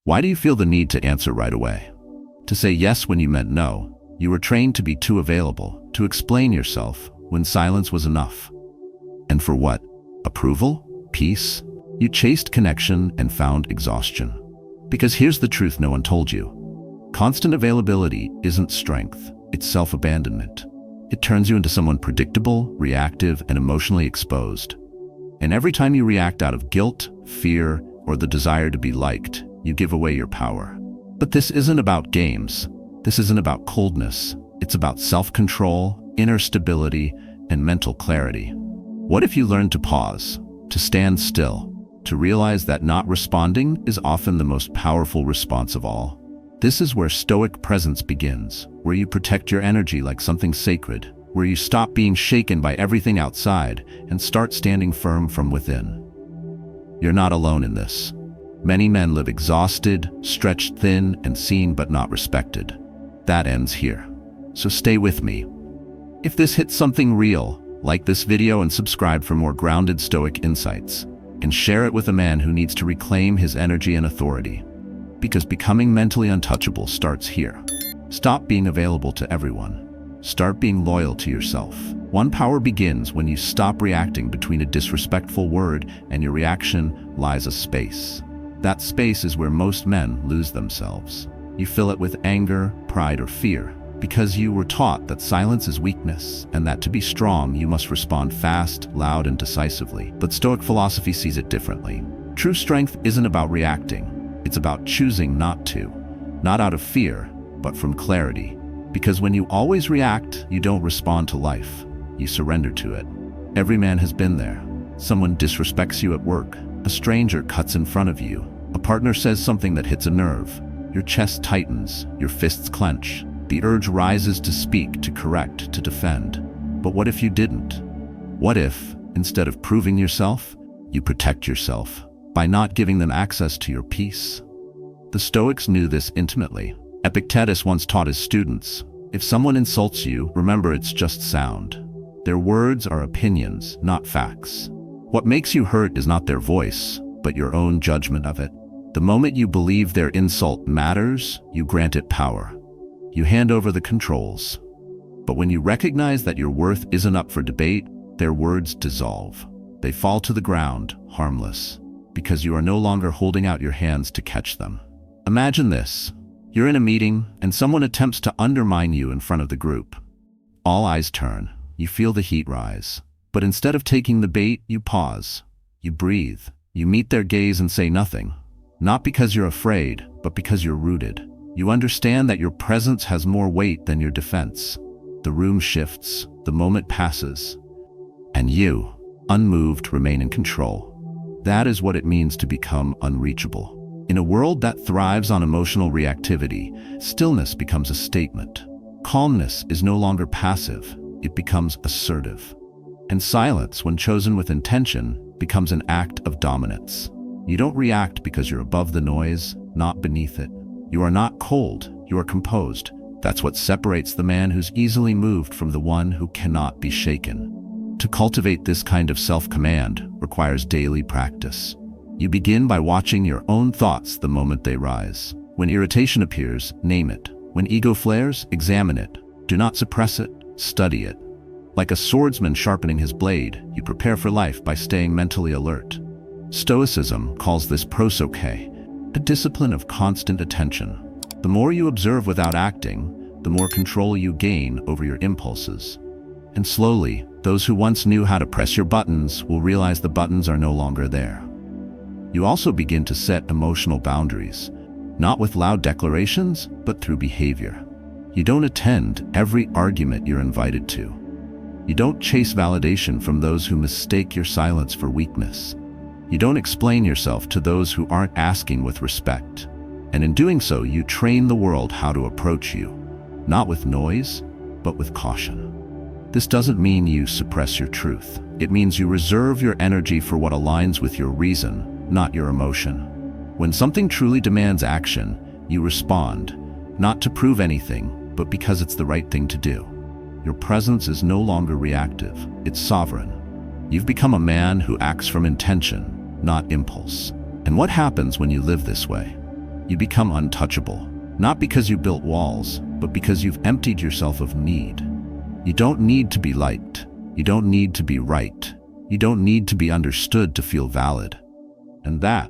Why do you feel the need to answer right away? To say yes when you meant no? You were trained to be too available, to explain yourself when silence was enough. And for what? Approval? Peace? You chased connection and found exhaustion. Because here's the truth no one told you. Constant availability isn't strength, it's self-abandonment. It turns you into someone predictable, reactive, and emotionally exposed. And every time you react out of guilt, fear, or the desire to be liked, you give away your power. But this isn't about games. This isn't about coldness. It's about self-control, inner stability, and mental clarity. What if you learned to pause, to stand still, to realize that not responding is often the most powerful response of all? This is where Stoic presence begins, where you protect your energy like something sacred, where you stop being shaken by everything outside and start standing firm from within. You're not alone in this. Many men live exhausted, stretched thin, and seen but not respected. That ends here. So stay with me. If this hits something real, like this video and subscribe for more grounded Stoic insights, and share it with a man who needs to reclaim his energy and authority. Because becoming mentally untouchable starts here. Stop being available to everyone. Start being loyal to yourself. One power begins when you stop reacting between a disrespectful word and your reaction lies a space. That space is where most men lose themselves. You fill it with anger, pride, or fear, because you were taught that silence is weakness, and that to be strong you must respond fast, loud, and decisively. But Stoic philosophy sees it differently. True strength isn't about reacting. It's about choosing not to. Not out of fear, but from clarity. Because when you always react, you don't respond to life. You surrender to it. Every man has been there. Someone disrespects you at work. A stranger cuts in front of you. A partner says something that hits a nerve. Your chest tightens. Your fists clench. The urge rises to speak, to correct, to defend. But what if you didn't? What if, instead of proving yourself, you protect yourself by not giving them access to your peace? The Stoics knew this intimately. Epictetus once taught his students, if someone insults you, remember it's just sound. Their words are opinions, not facts. What makes you hurt is not their voice, but your own judgment of it. The moment you believe their insult matters, you grant it power. You hand over the controls. But when you recognize that your worth isn't up for debate, their words dissolve. They fall to the ground, harmless, because you are no longer holding out your hands to catch them. Imagine this. You're in a meeting, and someone attempts to undermine you in front of the group. All eyes turn. You feel the heat rise. But instead of taking the bait, you pause. You breathe. You meet their gaze and say nothing. Not because you're afraid, but because you're rooted. You understand that your presence has more weight than your defense. The room shifts, the moment passes, and you, unmoved, remain in control. That is what it means to become unreachable. In a world that thrives on emotional reactivity, stillness becomes a statement. Calmness is no longer passive, it becomes assertive. And silence, when chosen with intention, becomes an act of dominance. You don't react because you're above the noise, not beneath it. You are not cold, you are composed. That's what separates the man who's easily moved from the one who cannot be shaken. To cultivate this kind of self-command requires daily practice. You begin by watching your own thoughts the moment they rise. When irritation appears, name it. When ego flares, examine it. Do not suppress it, study it. Like a swordsman sharpening his blade, you prepare for life by staying mentally alert. Stoicism calls this prosoche, a discipline of constant attention. The more you observe without acting, the more control you gain over your impulses. And slowly, those who once knew how to press your buttons will realize the buttons are no longer there. You also begin to set emotional boundaries, not with loud declarations, but through behavior. You don't attend every argument you're invited to. You don't chase validation from those who mistake your silence for weakness. You don't explain yourself to those who aren't asking with respect. And in doing so, you train the world how to approach you, not with noise, but with caution. This doesn't mean you suppress your truth. It means you reserve your energy for what aligns with your reason, not your emotion. When something truly demands action, you respond, not to prove anything, but because it's the right thing to do. Your presence is no longer reactive, it's sovereign. You've become a man who acts from intention, not impulse. And what happens when you live this way? You become untouchable, not because you built walls, but because you've emptied yourself of need. You don't need to be liked. You don't need to be right. You don't need to be understood to feel valid. And that,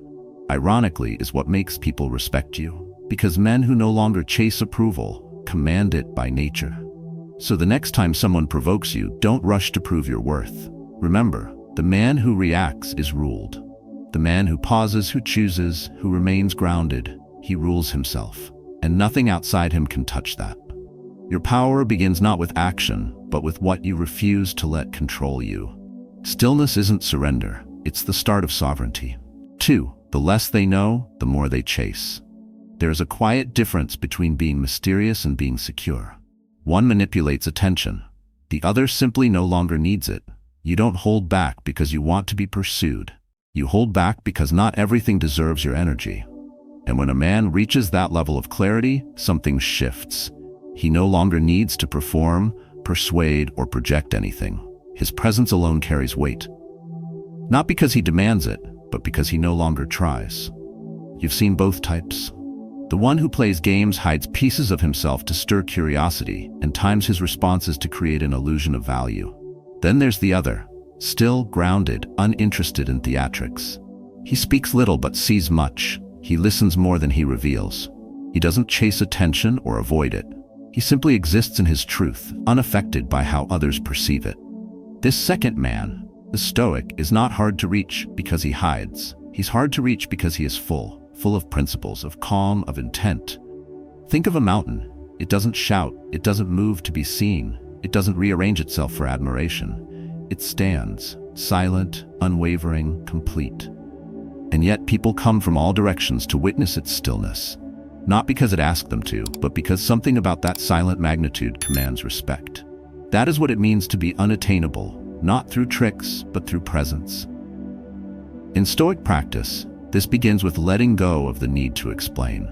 ironically, is what makes people respect you, because men who no longer chase approval command it by nature. So the next time someone provokes you, don't rush to prove your worth. Remember, the man who reacts is ruled. The man who pauses, who chooses, who remains grounded, he rules himself, and nothing outside him can touch that. Your power begins not with action, but with what you refuse to let control you. Stillness isn't surrender, it's the start of sovereignty. 2. The less they know, the more they chase. There is a quiet difference between being mysterious and being secure. One manipulates attention. The other simply no longer needs it. You don't hold back because you want to be pursued. You hold back because not everything deserves your energy. And when a man reaches that level of clarity, something shifts. He no longer needs to perform, persuade, or project anything. His presence alone carries weight. Not because he demands it, but because he no longer tries. You've seen both types. The one who plays games hides pieces of himself to stir curiosity and times his responses to create an illusion of value. Then there's the other, still, grounded, uninterested in theatrics. He speaks little but sees much. He listens more than he reveals. He doesn't chase attention or avoid it. He simply exists in his truth, unaffected by how others perceive it. This second man, the Stoic, is not hard to reach because he hides. He's hard to reach because he is full of principles, of calm, of intent. Think of a mountain. It doesn't shout, it doesn't move to be seen, it doesn't rearrange itself for admiration. It stands, silent, unwavering, complete. And yet people come from all directions to witness its stillness. Not because it asked them to, but because something about that silent magnitude commands respect. That is what it means to be unattainable, not through tricks, but through presence. In Stoic practice, this begins with letting go of the need to explain.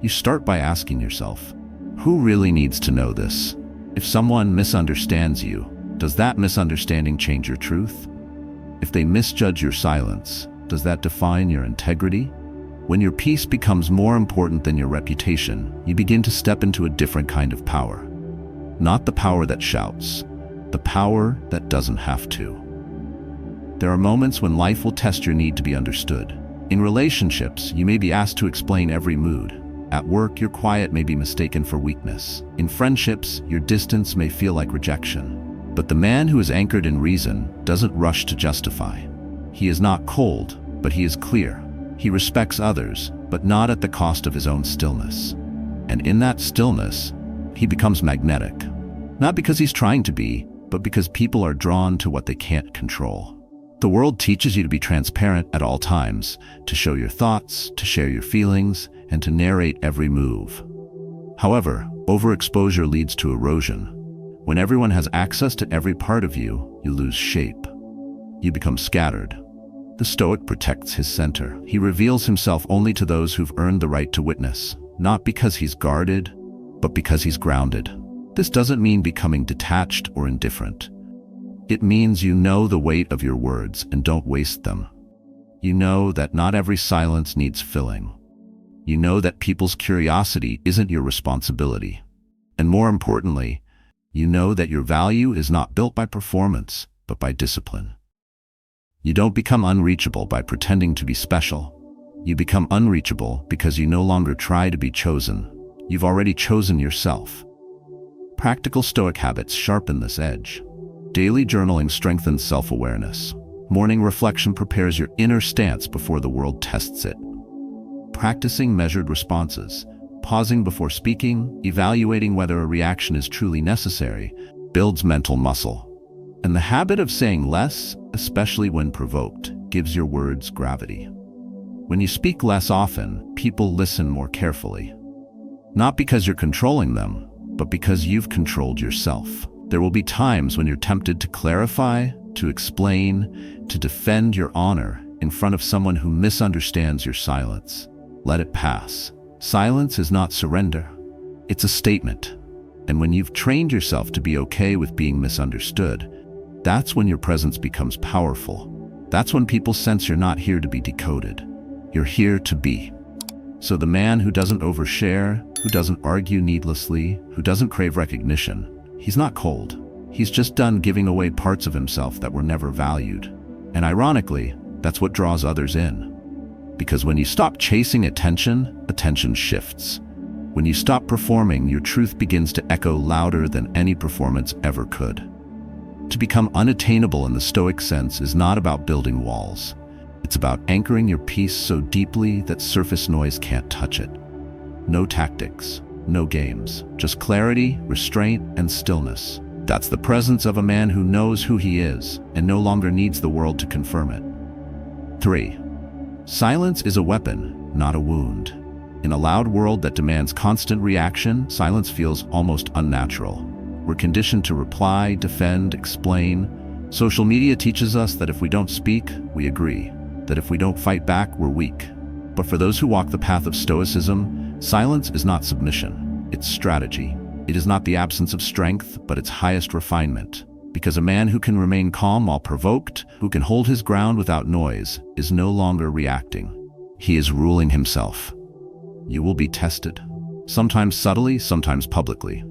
You start by asking yourself, who really needs to know this? If someone misunderstands you, does that misunderstanding change your truth? If they misjudge your silence, does that define your integrity? When your peace becomes more important than your reputation, you begin to step into a different kind of power. Not the power that shouts, the power that doesn't have to. There are moments when life will test your need to be understood. In relationships, you may be asked to explain every mood. At work, your quiet may be mistaken for weakness. In friendships, your distance may feel like rejection. But the man who is anchored in reason doesn't rush to justify. He is not cold, but he is clear. He respects others, but not at the cost of his own stillness. And in that stillness, he becomes magnetic. Not because he's trying to be, but because people are drawn to what they can't control. The world teaches you to be transparent at all times, to show your thoughts, to share your feelings, and to narrate every move. However, overexposure leads to erosion. When everyone has access to every part of you, you lose shape. You become scattered. The Stoic protects his center. He reveals himself only to those who've earned the right to witness, not because he's guarded, but because he's grounded. This doesn't mean becoming detached or indifferent. It means you know the weight of your words and don't waste them. You know that not every silence needs filling. You know that people's curiosity isn't your responsibility. And more importantly, you know that your value is not built by performance, but by discipline. You don't become unreachable by pretending to be special. You become unreachable because you no longer try to be chosen. You've already chosen yourself. Practical Stoic habits sharpen this edge. Daily journaling strengthens self-awareness. Morning reflection prepares your inner stance before the world tests it. Practicing measured responses, pausing before speaking, evaluating whether a reaction is truly necessary, builds mental muscle. And the habit of saying less, especially when provoked, gives your words gravity. When you speak less often, people listen more carefully. Not because you're controlling them, but because you've controlled yourself. There will be times when you're tempted to clarify, to explain, to defend your honor in front of someone who misunderstands your silence. Let it pass. Silence is not surrender. It's a statement. And when you've trained yourself to be okay with being misunderstood, that's when your presence becomes powerful. That's when people sense you're not here to be decoded. You're here to be. So the man who doesn't overshare, who doesn't argue needlessly, who doesn't crave recognition, he's not cold. He's just done giving away parts of himself that were never valued. And ironically, that's what draws others in. Because when you stop chasing attention, attention shifts. When you stop performing, your truth begins to echo louder than any performance ever could. To become unattainable in the Stoic sense is not about building walls. It's about anchoring your peace so deeply that surface noise can't touch it. No tactics, no games, just clarity, restraint, and stillness. That's the presence of a man who knows who he is and no longer needs the world to confirm it. 3. Silence is a weapon, not a wound. In a loud world that demands constant reaction, silence feels almost unnatural. We're conditioned to reply, defend, explain. Social media teaches us that if we don't speak, we agree. That if we don't fight back, we're weak. But for those who walk the path of Stoicism, silence is not submission, it's strategy. It is not the absence of strength, but its highest refinement. Because a man who can remain calm while provoked, who can hold his ground without noise, is no longer reacting. He is ruling himself. You will be tested. Sometimes subtly, sometimes publicly.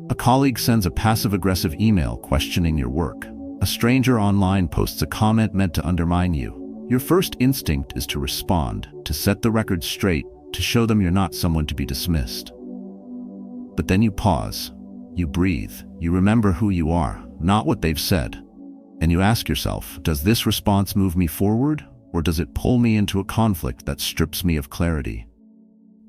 A colleague sends a passive-aggressive email questioning your work. A stranger online posts a comment meant to undermine you. Your first instinct is to respond, to set the record straight, to show them you're not someone to be dismissed. But then you pause, you breathe, you remember who you are, not what they've said. And you ask yourself, does this response move me forward, or does it pull me into a conflict that strips me of clarity?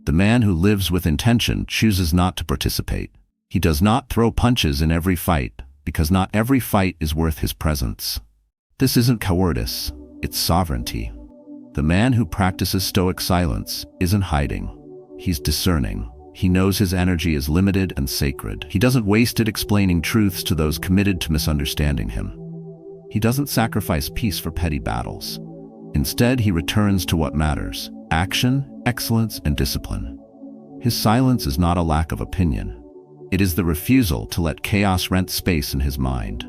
The man who lives with intention chooses not to participate. He does not throw punches in every fight, because not every fight is worth his presence. This isn't cowardice, it's sovereignty. The man who practices Stoic silence isn't hiding. He's discerning. He knows his energy is limited and sacred. He doesn't waste it explaining truths to those committed to misunderstanding him. He doesn't sacrifice peace for petty battles. Instead, he returns to what matters: action, excellence, and discipline. His silence is not a lack of opinion. It is the refusal to let chaos rent space in his mind.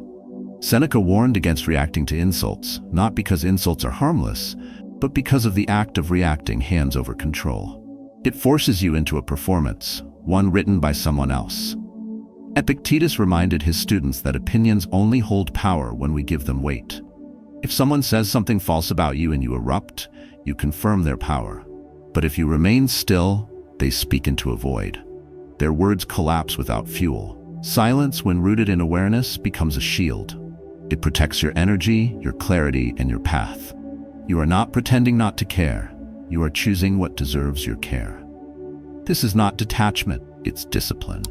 Seneca warned against reacting to insults, not because insults are harmless, but because of the act of reacting hands over control. It forces you into a performance, one written by someone else. Epictetus reminded his students that opinions only hold power when we give them weight. If someone says something false about you and you erupt, you confirm their power. But if you remain still, they speak into a void. Their words collapse without fuel. Silence, when rooted in awareness, becomes a shield. It protects your energy, your clarity, and your path. You are not pretending not to care. You are choosing what deserves your care. This is not detachment, it's discipline.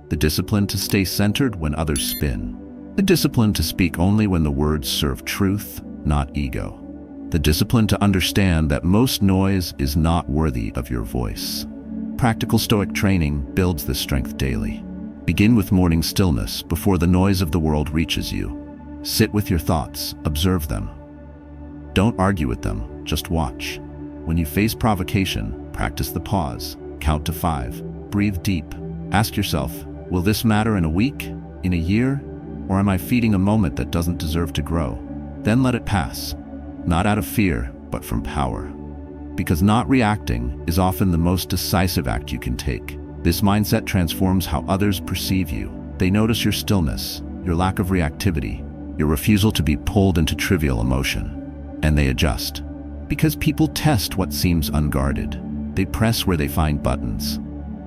The discipline to stay centered when others spin. The discipline to speak only when the words serve truth, not ego. The discipline to understand that most noise is not worthy of your voice. Practical Stoic training builds this strength daily. Begin with morning stillness before the noise of the world reaches you. Sit with your thoughts, observe them. Don't argue with them, just watch. When you face provocation, practice the pause. Count to 5. Breathe deep. Ask yourself, will this matter in a week, in a year, or am I feeding a moment that doesn't deserve to grow? Then let it pass. Not out of fear, but from power. Because not reacting is often the most decisive act you can take. This mindset transforms how others perceive you. They notice your stillness, your lack of reactivity, your refusal to be pulled into trivial emotion. And they adjust. Because people test what seems unguarded. They press where they find buttons.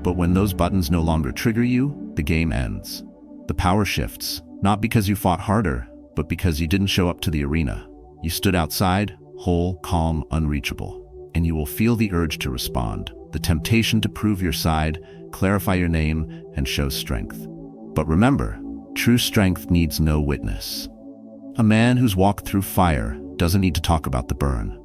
But when those buttons no longer trigger you, the game ends. The power shifts, not because you fought harder, but because you didn't show up to the arena. You stood outside, whole, calm, unreachable. And you will feel the urge to respond, the temptation to prove your side, clarify your name, and show strength. But remember, true strength needs no witness. A man who's walked through fire doesn't need to talk about the burn.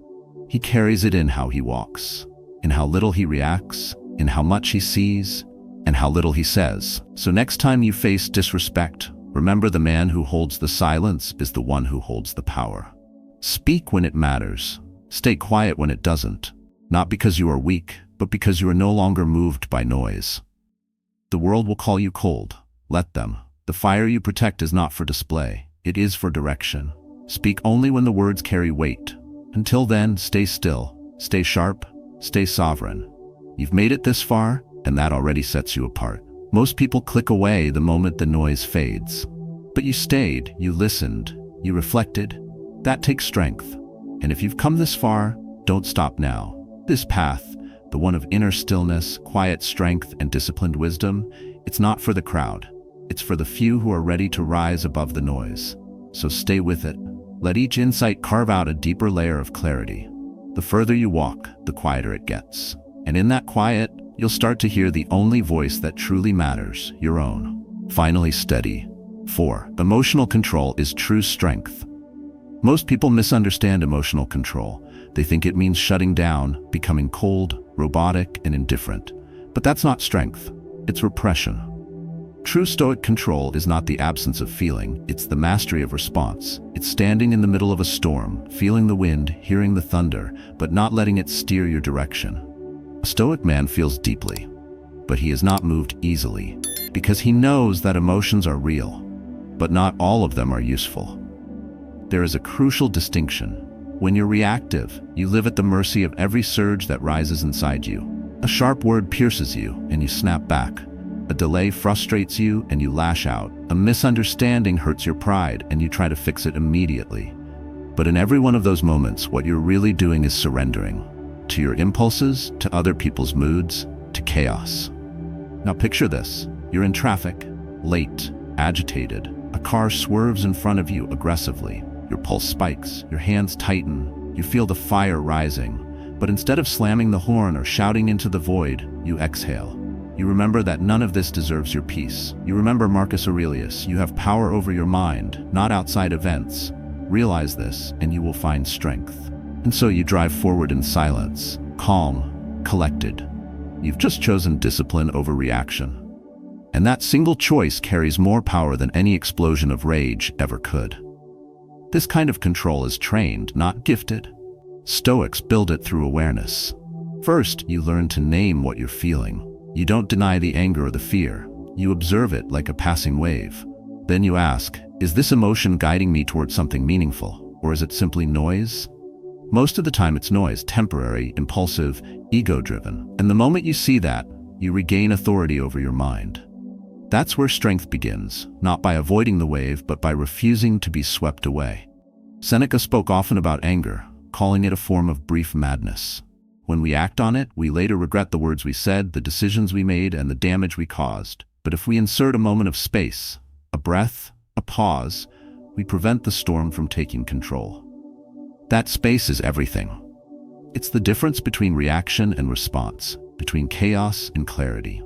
He carries it in how he walks, in how little he reacts, in how much he sees, and how little he says. So next time you face disrespect, remember the man who holds the silence is the one who holds the power. Speak when it matters. Stay quiet when it doesn't. Not because you are weak, but because you are no longer moved by noise. The world will call you cold. Let them. The fire you protect is not for display. It is for direction. Speak only when the words carry weight. Until then, stay still, stay sharp, stay sovereign. You've made it this far, and that already sets you apart. Most people click away the moment the noise fades. But you stayed, you listened, you reflected. That takes strength. And if you've come this far, don't stop now. This path, the one of inner stillness, quiet strength, and disciplined wisdom, it's not for the crowd. It's for the few who are ready to rise above the noise. So stay with it. Let each insight carve out a deeper layer of clarity. The further you walk, the quieter it gets. And in that quiet, you'll start to hear the only voice that truly matters, your own. Finally, steady. 4. Emotional control is true strength. Most people misunderstand emotional control. They think it means shutting down, becoming cold, robotic, and indifferent. But that's not strength. It's repression. True Stoic control is not the absence of feeling, it's the mastery of response. It's standing in the middle of a storm, feeling the wind, hearing the thunder, but not letting it steer your direction. A Stoic man feels deeply, but he is not moved easily, because he knows that emotions are real, but not all of them are useful. There is a crucial distinction. When you're reactive, you live at the mercy of every surge that rises inside you. A sharp word pierces you, and you snap back. A delay frustrates you, and you lash out. A misunderstanding hurts your pride, and you try to fix it immediately. But in every one of those moments, what you're really doing is surrendering. To your impulses, to other people's moods, to chaos. Now picture this. You're in traffic, late, agitated. A car swerves in front of you aggressively. Your pulse spikes, your hands tighten, you feel the fire rising. But instead of slamming the horn or shouting into the void, you exhale. You remember that none of this deserves your peace. You remember Marcus Aurelius, you have power over your mind, not outside events. Realize this, and you will find strength. And so you drive forward in silence, calm, collected. You've just chosen discipline over reaction. And that single choice carries more power than any explosion of rage ever could. This kind of control is trained, not gifted. Stoics build it through awareness. First, you learn to name what you're feeling. You don't deny the anger or the fear. You observe it like a passing wave. Then you ask, is this emotion guiding me towards something meaningful, or is it simply noise? Most of the time it's noise, temporary, impulsive, ego-driven. And the moment you see that, you regain authority over your mind. That's where strength begins, not by avoiding the wave, but by refusing to be swept away. Seneca spoke often about anger, calling it a form of brief madness. When we act on it, we later regret the words we said, the decisions we made, and the damage we caused. But if we insert a moment of space, a breath, a pause, we prevent the storm from taking control. That space is everything. It's the difference between reaction and response, between chaos and clarity.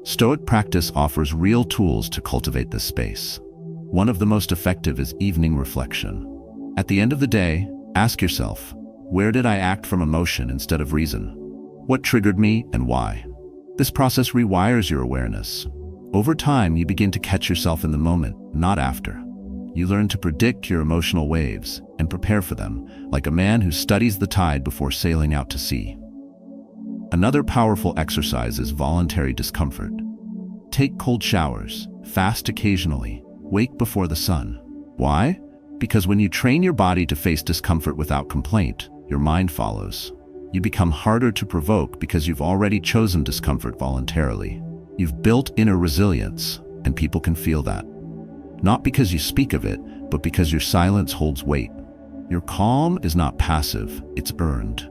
Stoic practice offers real tools to cultivate this space. One of the most effective is evening reflection. At the end of the day, ask yourself, where did I act from emotion instead of reason? What triggered me and why? This process rewires your awareness. Over time, you begin to catch yourself in the moment, not after. You learn to predict your emotional waves and prepare for them, like a man who studies the tide before sailing out to sea. Another powerful exercise is voluntary discomfort. Take cold showers, fast occasionally, wake before the sun. Why? Because when you train your body to face discomfort without complaint, your mind follows. You become harder to provoke because you've already chosen discomfort voluntarily. You've built inner resilience, and people can feel that. Not because you speak of it, but because your silence holds weight. Your calm is not passive, it's earned.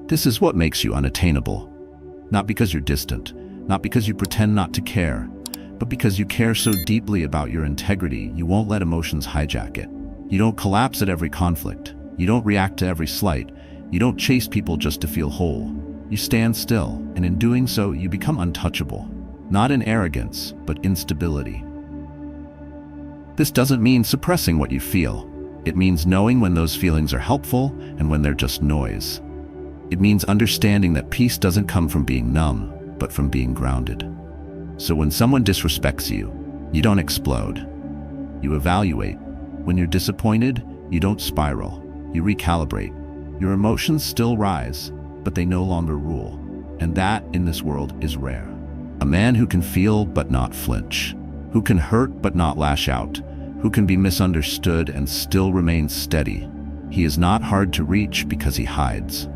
This is what makes you unattainable. Not because you're distant, not because you pretend not to care, but because you care so deeply about your integrity, you won't let emotions hijack it. You don't collapse at every conflict. You don't react to every slight. You don't chase people just to feel whole. You stand still, and in doing so, you become untouchable. Not in arrogance, but in stability. This doesn't mean suppressing what you feel. It means knowing when those feelings are helpful and when they're just noise. It means understanding that peace doesn't come from being numb, but from being grounded. So when someone disrespects you, you don't explode. You evaluate. When you're disappointed, you don't spiral. You recalibrate. Your emotions still rise, but they no longer rule. And that, in this world, is rare. A man who can feel but not flinch, who can hurt but not lash out, who can be misunderstood and still remain steady. He is not hard to reach because he hides.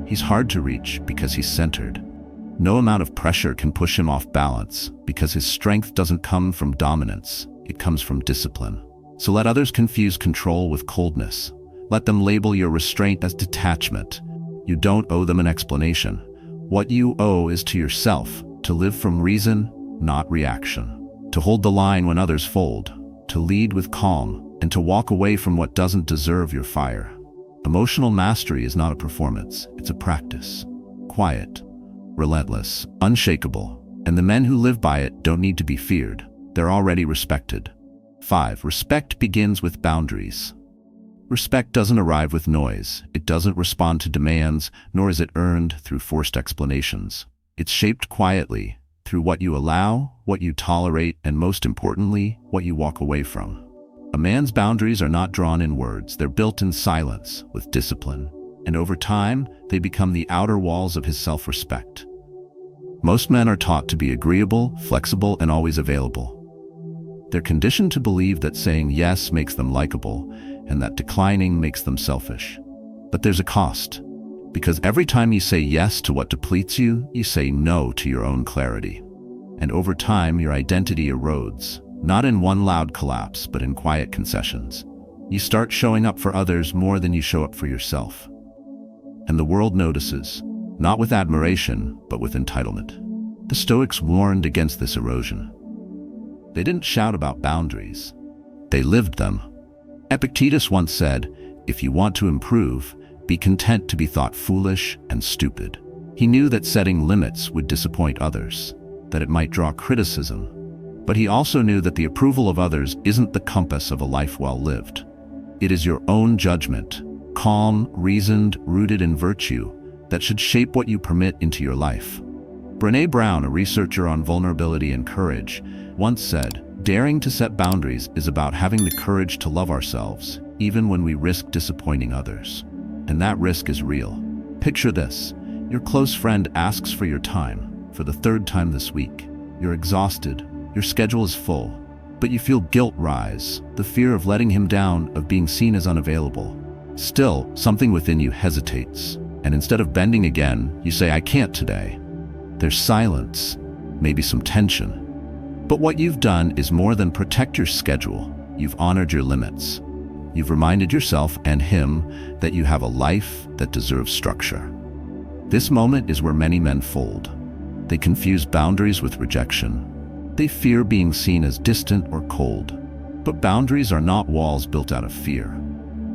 He's hard to reach because he's centered. No amount of pressure can push him off balance, because his strength doesn't come from dominance, it comes from discipline. So let others confuse control with coldness. Let them label your restraint as detachment. You don't owe them an explanation. What you owe is to yourself, to live from reason, not reaction. To hold the line when others fold, to lead with calm, and to walk away from what doesn't deserve your fire. Emotional mastery is not a performance, it's a practice. Quiet, relentless, unshakable, and the men who live by it don't need to be feared. They're already respected. 5. Respect begins with boundaries. Respect doesn't arrive with noise. It doesn't respond to demands, nor is it earned through forced explanations. It's shaped quietly, through what you allow, what you tolerate, and most importantly, what you walk away from. A man's boundaries are not drawn in words. They're built in silence, with discipline. And over time, they become the outer walls of his self-respect. Most men are taught to be agreeable, flexible, and always available. They're conditioned to believe that saying yes makes them likable, and that declining makes them selfish. But there's a cost. Because every time you say yes to what depletes you, you say no to your own clarity. And over time, your identity erodes, not in one loud collapse, but in quiet concessions. You start showing up for others more than you show up for yourself. And the world notices, not with admiration, but with entitlement. The Stoics warned against this erosion. They didn't shout about boundaries. They lived them. Epictetus once said, "If you want to improve, be content to be thought foolish and stupid." He knew that setting limits would disappoint others, that it might draw criticism. But he also knew that the approval of others isn't the compass of a life well lived. It is your own judgment, calm, reasoned, rooted in virtue, that should shape what you permit into your life. Brené Brown, a researcher on vulnerability and courage, once said, "Daring to set boundaries is about having the courage to love ourselves, even when we risk disappointing others." And that risk is real. Picture this. Your close friend asks for your time, for the 3rd time this week. You're exhausted, your schedule is full, but you feel guilt rise, the fear of letting him down, of being seen as unavailable. Still, something within you hesitates, and instead of bending again, you say, "I can't today." There's silence, maybe some tension. But what you've done is more than protect your schedule. You've honored your limits. You've reminded yourself and him that you have a life that deserves structure. This moment is where many men fold. They confuse boundaries with rejection. They fear being seen as distant or cold. But boundaries are not walls built out of fear.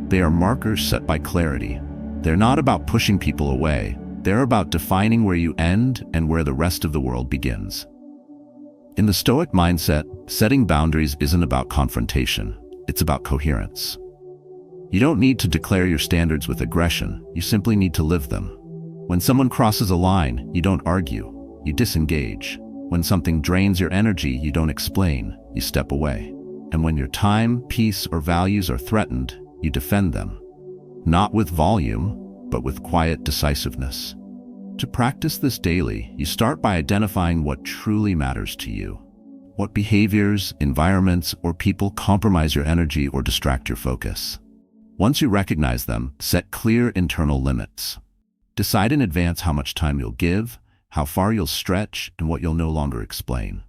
They are markers set by clarity. They're not about pushing people away. They're about defining where you end and where the rest of the world begins. In the Stoic mindset, setting boundaries isn't about confrontation. It's about coherence. You don't need to declare your standards with aggression. You simply need to live them. When someone crosses a line, you don't argue. You disengage. When something drains your energy, you don't explain. You step away. And when your time, peace, or values are threatened, you defend them. Not with volume, but with quiet decisiveness. To practice this daily, you start by identifying what truly matters to you. What behaviors, environments, or people compromise your energy or distract your focus. Once you recognize them, set clear internal limits. Decide in advance how much time you'll give, how far you'll stretch, and what you'll no longer explain.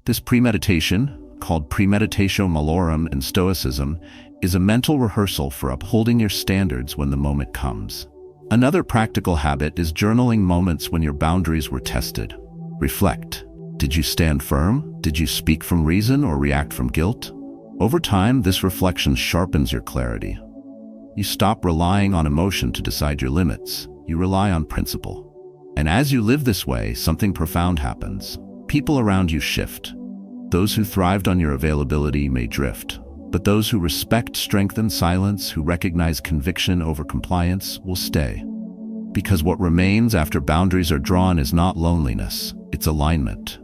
This premeditation, called premeditatio malorum in Stoicism, is a mental rehearsal for upholding your standards when the moment comes. Another practical habit is journaling moments when your boundaries were tested. Reflect. Did you stand firm? Did you speak from reason or react from guilt? Over time, this reflection sharpens your clarity. You stop relying on emotion to decide your limits. You rely on principle. And as you live this way, something profound happens. People around you shift. Those who thrived on your availability may drift. But those who respect strength and silence, who recognize conviction over compliance, will stay. Because what remains after boundaries are drawn is not loneliness, it's alignment.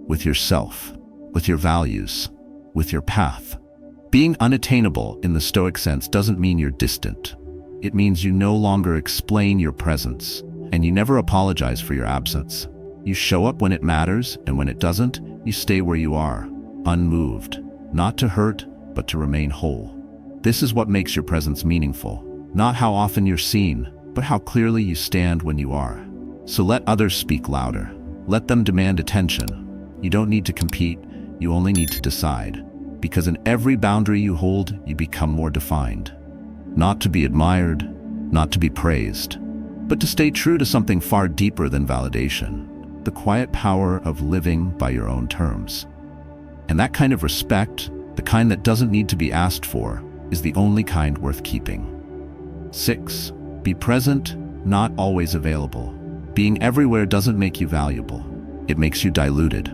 With yourself, with your values, with your path. Being unattainable in the Stoic sense doesn't mean you're distant. It means you no longer explain your presence, and you never apologize for your absence. You show up when it matters, and when it doesn't, you stay where you are, unmoved, not to hurt, but to remain whole. This is what makes your presence meaningful, not how often you're seen, but how clearly you stand when you are. So let others speak louder. Let them demand attention. You don't need to compete, you only need to decide. Because in every boundary you hold, you become more defined. Not to be admired, not to be praised, but to stay true to something far deeper than validation, the quiet power of living by your own terms. And that kind of respect, the kind that doesn't need to be asked for, is the only kind worth keeping. 6. Be present, not always available. Being everywhere doesn't make you valuable. It makes you diluted.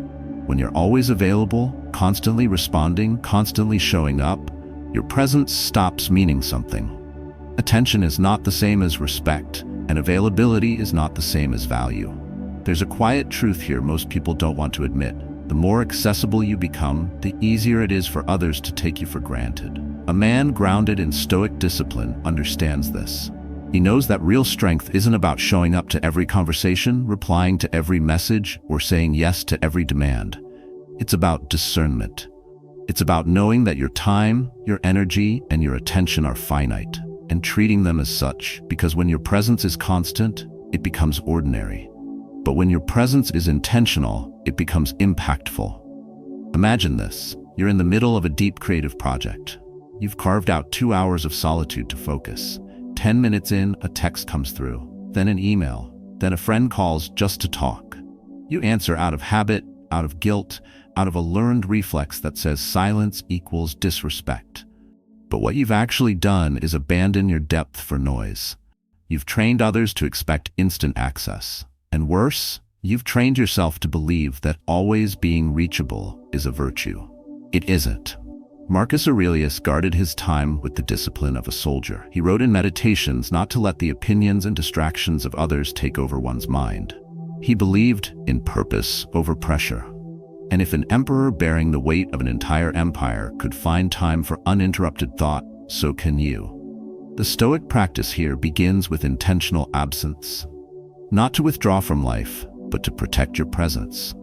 When you're always available, constantly responding, constantly showing up, your presence stops meaning something. Attention is not the same as respect, and availability is not the same as value. There's a quiet truth here most people don't want to admit. The more accessible you become, the easier it is for others to take you for granted. A man grounded in Stoic discipline understands this. He knows that real strength isn't about showing up to every conversation, replying to every message, or saying yes to every demand. It's about discernment. It's about knowing that your time, your energy, and your attention are finite, and treating them as such, because when your presence is constant, it becomes ordinary. But when your presence is intentional, it becomes impactful. Imagine this. You're in the middle of a deep creative project. You've carved out 2 hours of solitude to focus. 10 minutes in, a text comes through, then an email, then a friend calls just to talk. You answer out of habit, out of guilt, out of a learned reflex that says silence equals disrespect. But what you've actually done is abandon your depth for noise. You've trained others to expect instant access. And worse, you've trained yourself to believe that always being reachable is a virtue. It isn't. Marcus Aurelius guarded his time with the discipline of a soldier. He wrote in Meditations not to let the opinions and distractions of others take over one's mind. He believed in purpose over pressure. And if an emperor bearing the weight of an entire empire could find time for uninterrupted thought, so can you. The Stoic practice here begins with intentional absence. Not to withdraw from life, but to protect your presence.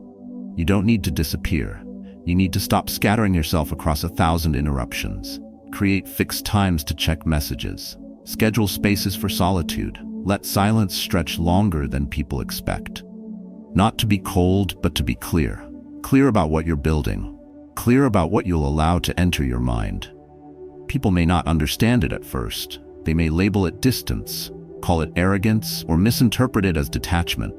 You don't need to disappear. You need to stop scattering yourself across 1,000 interruptions. Create fixed times to check messages. Schedule spaces for solitude. Let silence stretch longer than people expect. Not to be cold, but to be clear. Clear about what you're building. Clear about what you'll allow to enter your mind. People may not understand it at first. They may label it distance, call it arrogance, or misinterpret it as detachment.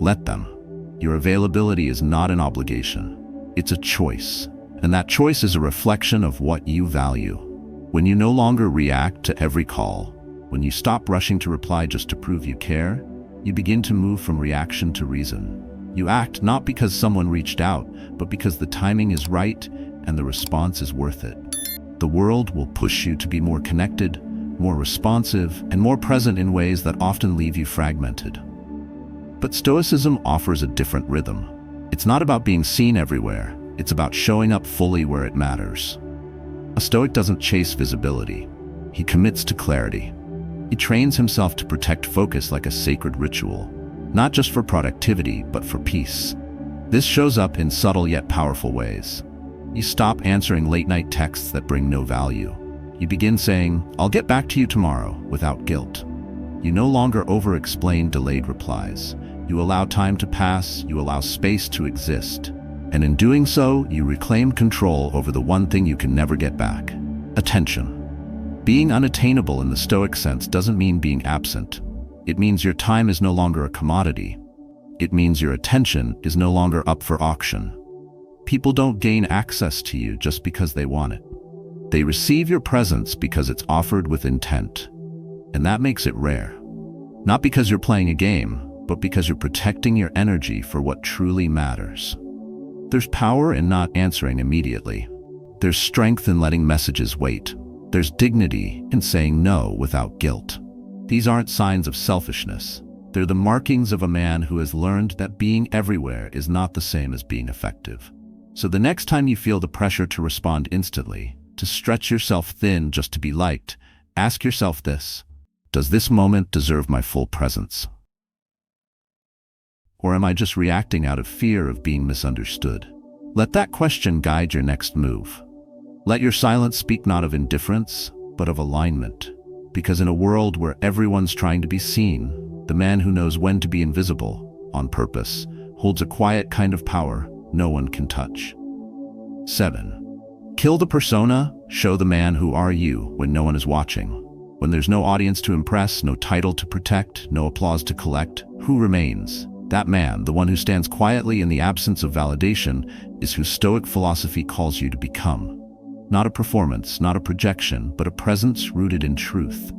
Let them. Your availability is not an obligation. It's a choice. And that choice is a reflection of what you value. When you no longer react to every call, when you stop rushing to reply just to prove you care, you begin to move from reaction to reason. You act not because someone reached out, but because the timing is right and the response is worth it. The world will push you to be more connected, more responsive, and more present in ways that often leave you fragmented. But Stoicism offers a different rhythm. It's not about being seen everywhere. It's about showing up fully where it matters. A Stoic doesn't chase visibility. He commits to clarity. He trains himself to protect focus like a sacred ritual, not just for productivity, but for peace. This shows up in subtle yet powerful ways. You stop answering late-night texts that bring no value. You begin saying, "I'll get back to you tomorrow," without guilt. You no longer over-explain delayed replies. You allow time to pass, you allow space to exist. And in doing so, you reclaim control over the one thing you can never get back: attention. Being unattainable in the Stoic sense doesn't mean being absent. It means your time is no longer a commodity. It means your attention is no longer up for auction. People don't gain access to you just because they want it. They receive your presence because it's offered with intent. And that makes it rare. Not because you're playing a game, but because you're protecting your energy for what truly matters. There's power in not answering immediately. There's strength in letting messages wait. There's dignity in saying no without guilt. These aren't signs of selfishness. They're the markings of a man who has learned that being everywhere is not the same as being effective. So the next time you feel the pressure to respond instantly, to stretch yourself thin just to be liked, ask yourself this: does this moment deserve my full presence? Or am I just reacting out of fear of being misunderstood? Let that question guide your next move. Let your silence speak not of indifference, but of alignment. Because in a world where everyone's trying to be seen, the man who knows when to be invisible, on purpose, holds a quiet kind of power no one can touch. 7. Kill the persona, show the man who are you when no one is watching. When there's no audience to impress, no title to protect, no applause to collect, who remains? That man, the one who stands quietly in the absence of validation, is who Stoic philosophy calls you to become. Not a performance, not a projection, but a presence rooted in truth.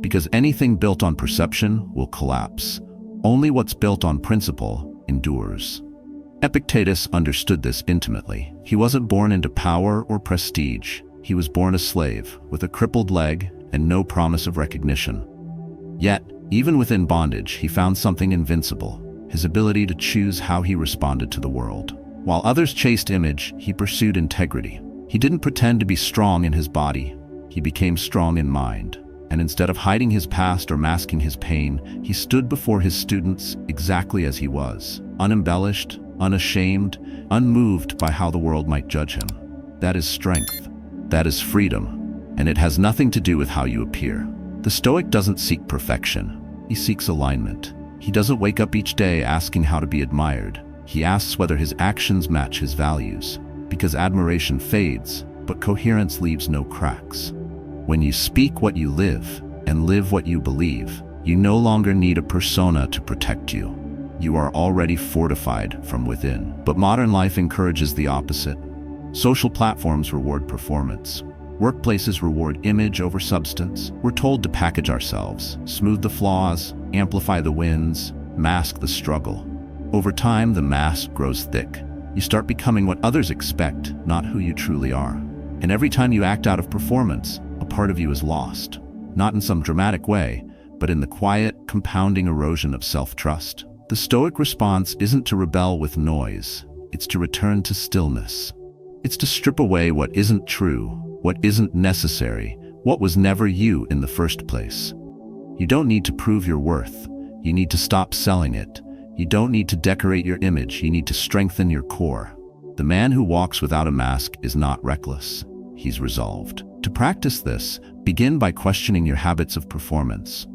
Because anything built on perception will collapse. Only what's built on principle endures. Epictetus understood this intimately. He wasn't born into power or prestige. He was born a slave, with a crippled leg and no promise of recognition. Yet, even within bondage, he found something invincible, his ability to choose how he responded to the world. While others chased image, he pursued integrity. He didn't pretend to be strong in his body. He became strong in mind. And instead of hiding his past or masking his pain, he stood before his students exactly as he was, unembellished, unashamed, unmoved by how the world might judge him. That is strength. That is freedom. And it has nothing to do with how you appear. The Stoic doesn't seek perfection. He seeks alignment. He doesn't wake up each day asking how to be admired. He asks whether his actions match his values. Because admiration fades, but coherence leaves no cracks. When you speak what you live and live what you believe, you no longer need a persona to protect you. You are already fortified from within. But modern life encourages the opposite. Social platforms reward performance. Workplaces reward image over substance. We're told to package ourselves, smooth the flaws, amplify the wins, mask the struggle. Over time, the mask grows thick. You start becoming what others expect, not who you truly are. And every time you act out of performance, a part of you is lost. Not in some dramatic way, but in the quiet, compounding erosion of self-trust. The Stoic response isn't to rebel with noise. It's to return to stillness. It's to strip away what isn't true, what isn't necessary, what was never you in the first place. You don't need to prove your worth. You need to stop selling it. You don't need to decorate your image. You need to strengthen your core. The man who walks without a mask is not reckless. He's resolved. To practice this, begin by questioning your habits of performance.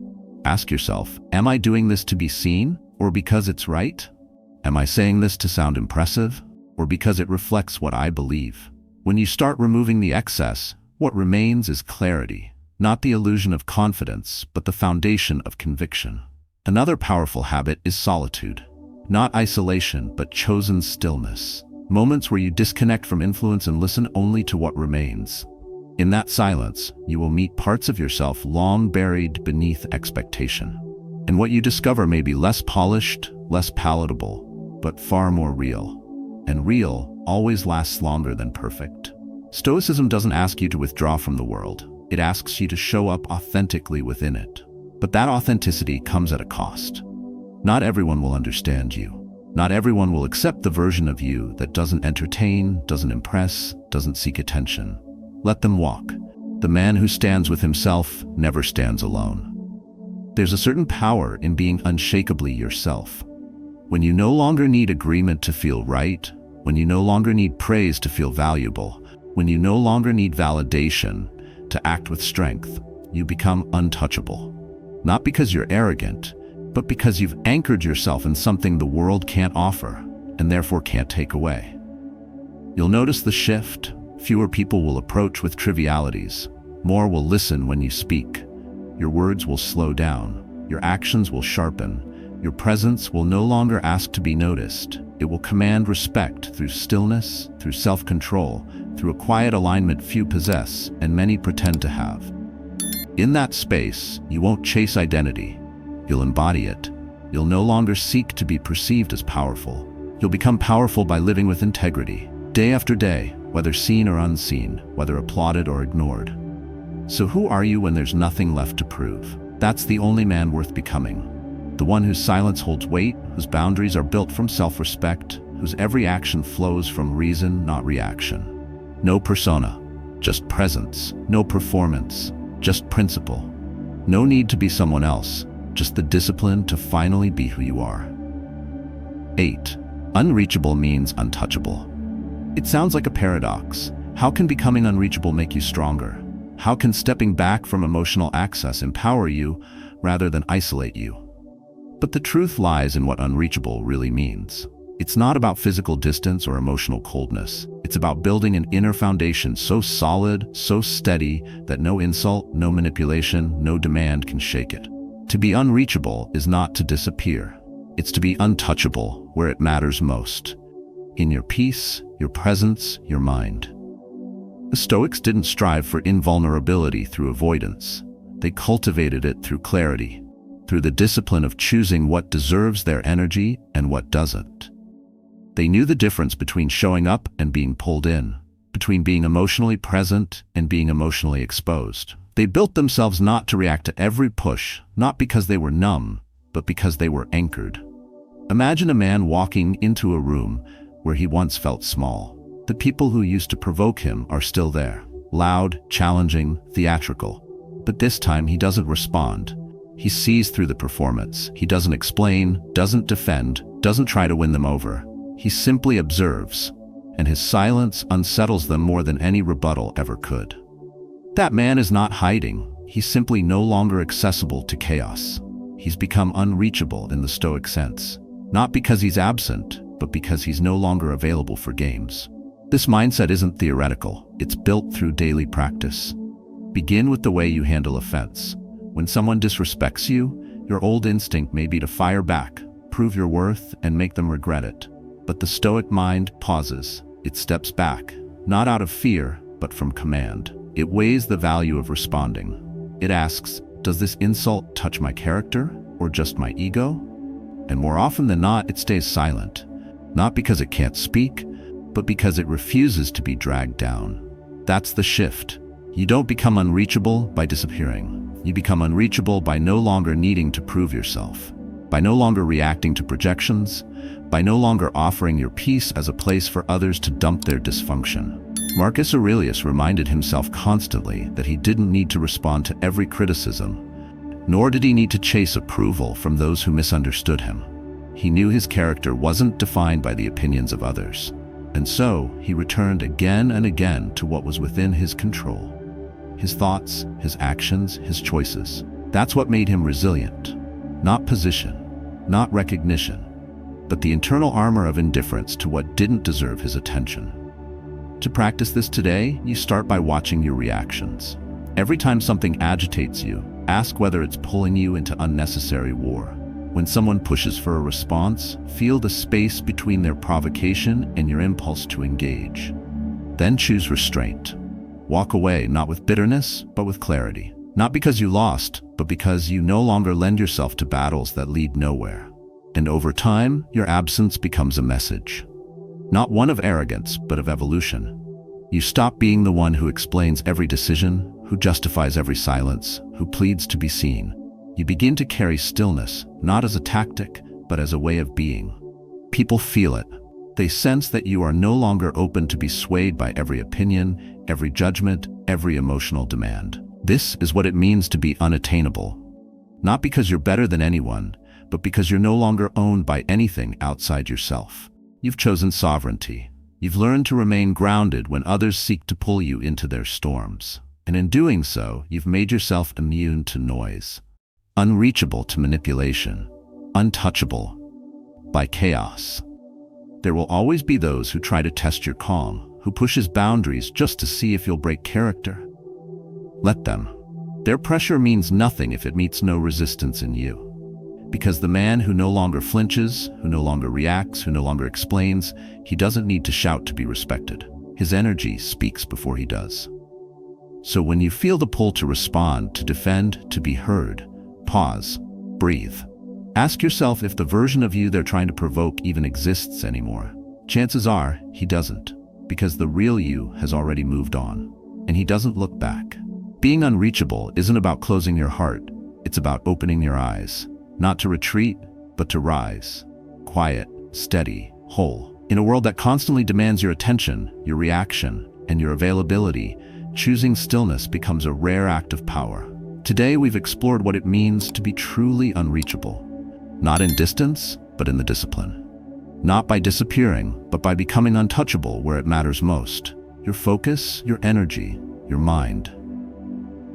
Ask yourself, am I doing this to be seen or because it's right? Am I saying this to sound impressive or because it reflects what I believe? When you start removing the excess, what remains is clarity, not the illusion of confidence, but the foundation of conviction. Another powerful habit is solitude. Not isolation, but chosen stillness. Moments where you disconnect from influence and listen only to what remains. In that silence, you will meet parts of yourself long buried beneath expectation. And what you discover may be less polished, less palatable, but far more real. And real always lasts longer than perfect. Stoicism doesn't ask you to withdraw from the world. It asks you to show up authentically within it. But that authenticity comes at a cost. Not everyone will understand you. Not everyone will accept the version of you that doesn't entertain, doesn't impress, doesn't seek attention. Let them walk. The man who stands with himself never stands alone. There's a certain power in being unshakably yourself. When you no longer need agreement to feel right, when you no longer need praise to feel valuable, when you no longer need validation to act with strength, you become untouchable. Not because you're arrogant, but because you've anchored yourself in something the world can't offer and therefore can't take away. You'll notice the shift. Fewer people will approach with trivialities. More will listen when you speak. Your words will slow down. Your actions will sharpen. Your presence will no longer ask to be noticed. It will command respect through stillness, through self-control, through a quiet alignment few possess and many pretend to have. In that space, you won't chase identity. You'll embody it. You'll no longer seek to be perceived as powerful. You'll become powerful by living with integrity, day after day, whether seen or unseen, whether applauded or ignored. So who are you when there's nothing left to prove? That's the only man worth becoming. The one whose silence holds weight, whose boundaries are built from self-respect, whose every action flows from reason, not reaction. No persona, just presence. No performance, just principle. No need to be someone else, just the discipline to finally be who you are. 8. Unreachable means untouchable. It sounds like a paradox. How can becoming unreachable make you stronger? How can stepping back from emotional access empower you rather than isolate you? But the truth lies in what unreachable really means. It's not about physical distance or emotional coldness. It's about building an inner foundation so solid, so steady, that no insult, no manipulation, no demand can shake it. To be unreachable is not to disappear. It's to be untouchable where it matters most. In your peace, your presence, your mind. The Stoics didn't strive for invulnerability through avoidance. They cultivated it through clarity, through the discipline of choosing what deserves their energy and what doesn't. They knew the difference between showing up and being pulled in, between being emotionally present and being emotionally exposed. They built themselves not to react to every push, not because they were numb, but because they were anchored. Imagine a man walking into a room where he once felt small. The people who used to provoke him are still there, loud, challenging, theatrical. But this time he doesn't respond. He sees through the performance. He doesn't explain, doesn't defend, doesn't try to win them over. He simply observes, and his silence unsettles them more than any rebuttal ever could. That man is not hiding. He's simply no longer accessible to chaos. He's become unreachable in the Stoic sense, not because he's absent, but because he's no longer available for games. This mindset isn't theoretical. It's built through daily practice. Begin with the way you handle offense. When someone disrespects you, your old instinct may be to fire back, prove your worth, and make them regret it. But the Stoic mind pauses. It steps back, not out of fear, but from command. It weighs the value of responding. It asks, does this insult touch my character or just my ego? And more often than not, it stays silent, not because it can't speak, but because it refuses to be dragged down. That's the shift. You don't become unreachable by disappearing. You become unreachable by no longer needing to prove yourself, by no longer reacting to projections, by no longer offering your peace as a place for others to dump their dysfunction. Marcus Aurelius reminded himself constantly that he didn't need to respond to every criticism, nor did he need to chase approval from those who misunderstood him. He knew his character wasn't defined by the opinions of others, and so he returned again and again to what was within his control. His thoughts, his actions, his choices. That's what made him resilient. Not position, not recognition, but the internal armor of indifference to what didn't deserve his attention. To practice this today, you start by watching your reactions. Every time something agitates you, ask whether it's pulling you into unnecessary war. When someone pushes for a response, feel the space between their provocation and your impulse to engage. Then choose restraint. Walk away not with bitterness, but with clarity. Not because you lost, but because you no longer lend yourself to battles that lead nowhere. And over time, your absence becomes a message. Not one of arrogance, but of evolution. You stop being the one who explains every decision, who justifies every silence, who pleads to be seen. You begin to carry stillness, not as a tactic, but as a way of being. People feel it. They sense that you are no longer open to be swayed by every opinion, every judgment, every emotional demand. This is what it means to be unattainable. Not because you're better than anyone, but because you're no longer owned by anything outside yourself. You've chosen sovereignty. You've learned to remain grounded when others seek to pull you into their storms. And in doing so, you've made yourself immune to noise. Unreachable to manipulation, untouchable by chaos. There will always be those who try to test your calm, who pushes boundaries just to see if you'll break character. Let them. Their pressure means nothing if it meets no resistance in you. Because the man who no longer flinches, who no longer reacts, who no longer explains, he doesn't need to shout to be respected. His energy speaks before he does. So when you feel the pull to respond, to defend, to be heard, pause, breathe. Ask yourself if the version of you they're trying to provoke even exists anymore. Chances are he doesn't, because the real you has already moved on, and he doesn't look back. Being unreachable isn't about closing your heart, it's about opening your eyes, not to retreat, but to rise. Quiet, steady, whole. In a world that constantly demands your attention, your reaction, and your availability, choosing stillness becomes a rare act of power. Today we've explored what it means to be truly unreachable. Not in distance, but in the discipline. Not by disappearing, but by becoming untouchable where it matters most. Your focus, your energy, your mind.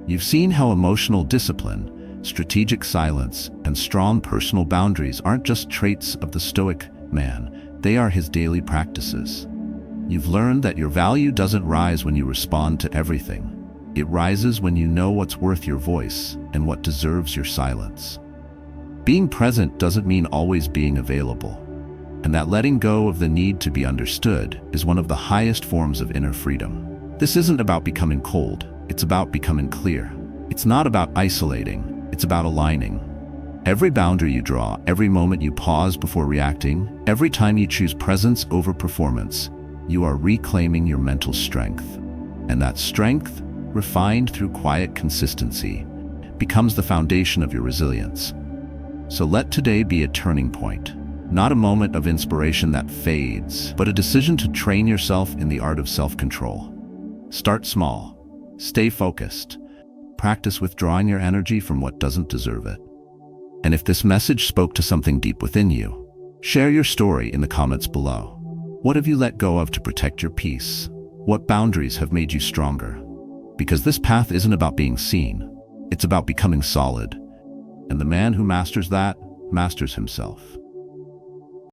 You've seen how emotional discipline, strategic silence, and strong personal boundaries aren't just traits of the Stoic man. They are his daily practices. You've learned that your value doesn't rise when you respond to everything. It rises when you know what's worth your voice and what deserves your silence. Being present doesn't mean always being available, and that letting go of the need to be understood is one of the highest forms of inner freedom. This isn't about becoming cold, it's about becoming clear. It's not about isolating, it's about aligning. Every boundary you draw, every moment you pause before reacting, every time you choose presence over performance, you are reclaiming your mental strength. And that strength, refined through quiet consistency, becomes the foundation of your resilience. So let today be a turning point, not a moment of inspiration that fades, but a decision to train yourself in the art of self-control. Start small, stay focused, practice withdrawing your energy from what doesn't deserve it. And if this message spoke to something deep within you, share your story in the comments below. What have you let go of to protect your peace? What boundaries have made you stronger? Because this path isn't about being seen, it's about becoming solid. And the man who masters that, masters himself.